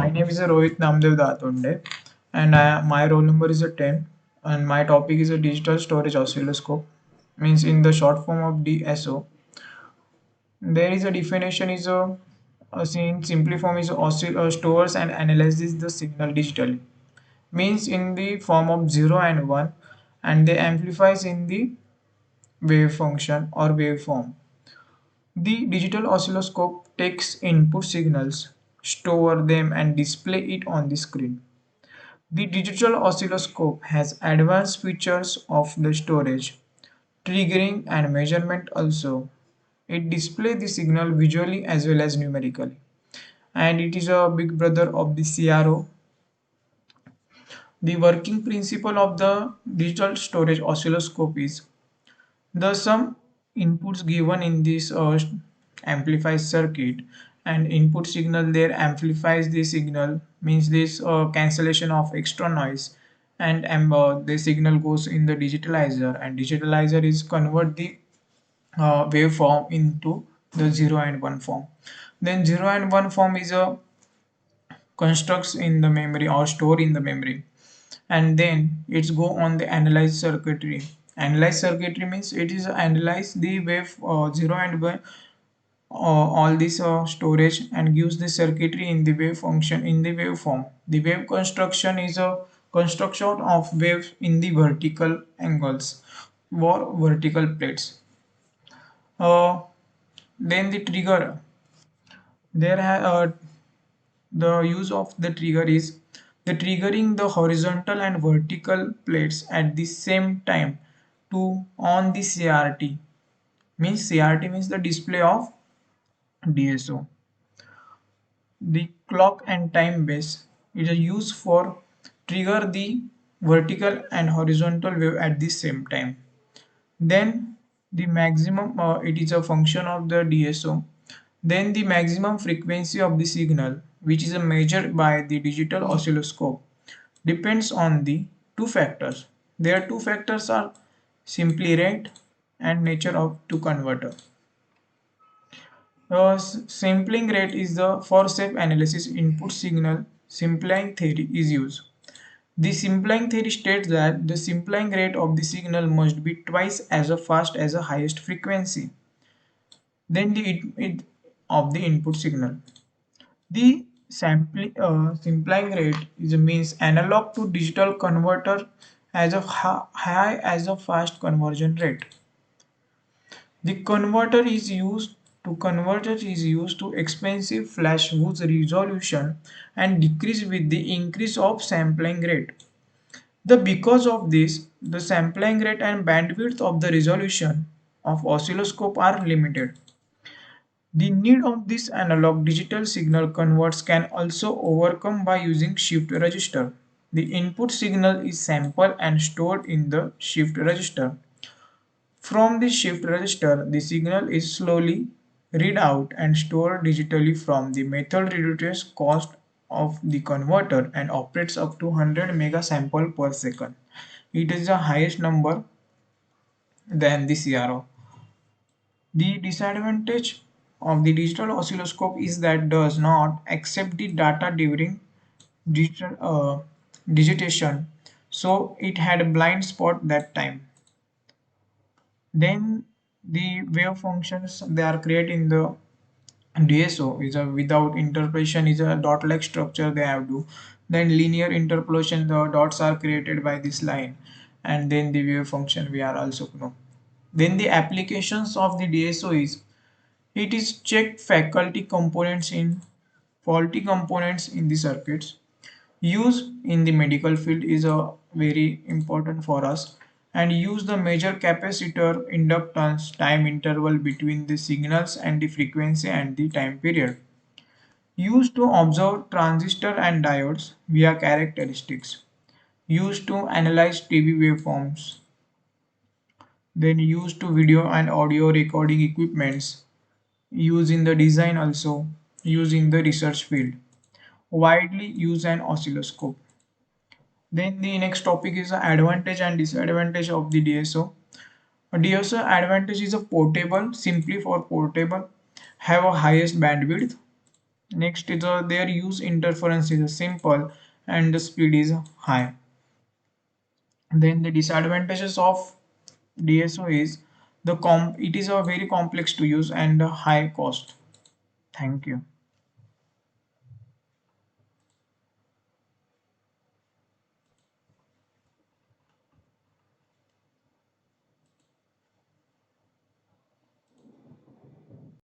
My name is Rohit Namdev Datunde, and my roll number is a 10, and my topic is a digital storage oscilloscope, means in the short form of DSO. There is a definition is a in simply form is stores and analyzes the signal digitally, means in the form of 0 and 1, and they amplifies in the wave function or waveform. The digital oscilloscope takes input signals, store them and display it on the screen. The digital oscilloscope has advanced features of the storage, triggering and measurement also. It displays the signal visually as well as numerically. And it is a big brother of the CRO. The working principle of the digital storage oscilloscope is the some inputs given in this amplified circuit and input signal there amplifies the signal, means this cancellation of extra noise, and the signal goes in the digitalizer, and digitalizer is convert the waveform into the 0 and 1 form. Then 0 and 1 form is a constructs in the memory or store in the memory, and then it's go on the analyze circuitry. Analyze circuitry means it is analyze the wave 0 and 1 all this storage and gives the circuitry in the wave function in the waveform. The wave construction is a construction of waves in the vertical angles or vertical plates. uh, then the trigger there the use of the trigger is the triggering the horizontal and vertical plates at the same time to on the CRT, means CRT means the display of DSO. The clock and time base is used for trigger the vertical and horizontal wave at the same time. Then the maximum it is a function of the DSO. Then the maximum frequency of the signal, which is measured by the digital oscilloscope, depends on the two factors. Their two factors are simply rate and nature of to converter. Sampling rate is the for safe analysis input signal simpling theory is used. The simpling theory states that the simpling rate of the signal must be twice as fast as the highest frequency than it of the input signal. The simpling rate is means analog to digital converter as a high as a fast conversion rate. The converter is used to expensive flash whose resolution and decrease with the increase of sampling rate. Because of this, the sampling rate and bandwidth of the resolution of oscilloscope are limited. The need of this analog digital signal converts can also overcome by using shift register. The input signal is sampled and stored in the shift register. From the shift register, the signal is slowly read out and stored digitally. From the method reduces cost of the converter and operates up to 100 megasample per second. It is the highest number than the CRO. The disadvantage of the digital oscilloscope is that does not accept the data during digital digitation, so it had a blind spot that time. Then the wave functions they are created in the DSO is a without interpolation is a dot like structure they have to. Then linear interpolation the dots are created by this line, and then the wave function we are also know. Then the applications of the DSO is it is check faculty components in faulty components in the circuits. Use in the medical field is a very important for us, and use the major capacitor inductance time interval between the signals and the frequency and the time period. Used to observe transistor and diodes via characteristics. Used to analyze TV waveforms. Then used to video and audio recording equipments. Used in the design also. Used in the research field. Widely used an oscilloscope. Then the next topic is the advantage and disadvantage of the DSO. A DSO advantage is a portable, simply for portable, have a highest bandwidth, Next is their use interference is simple and the speed is high. Then the disadvantages of DSO is it is a very complex to use and a high cost. Thank you.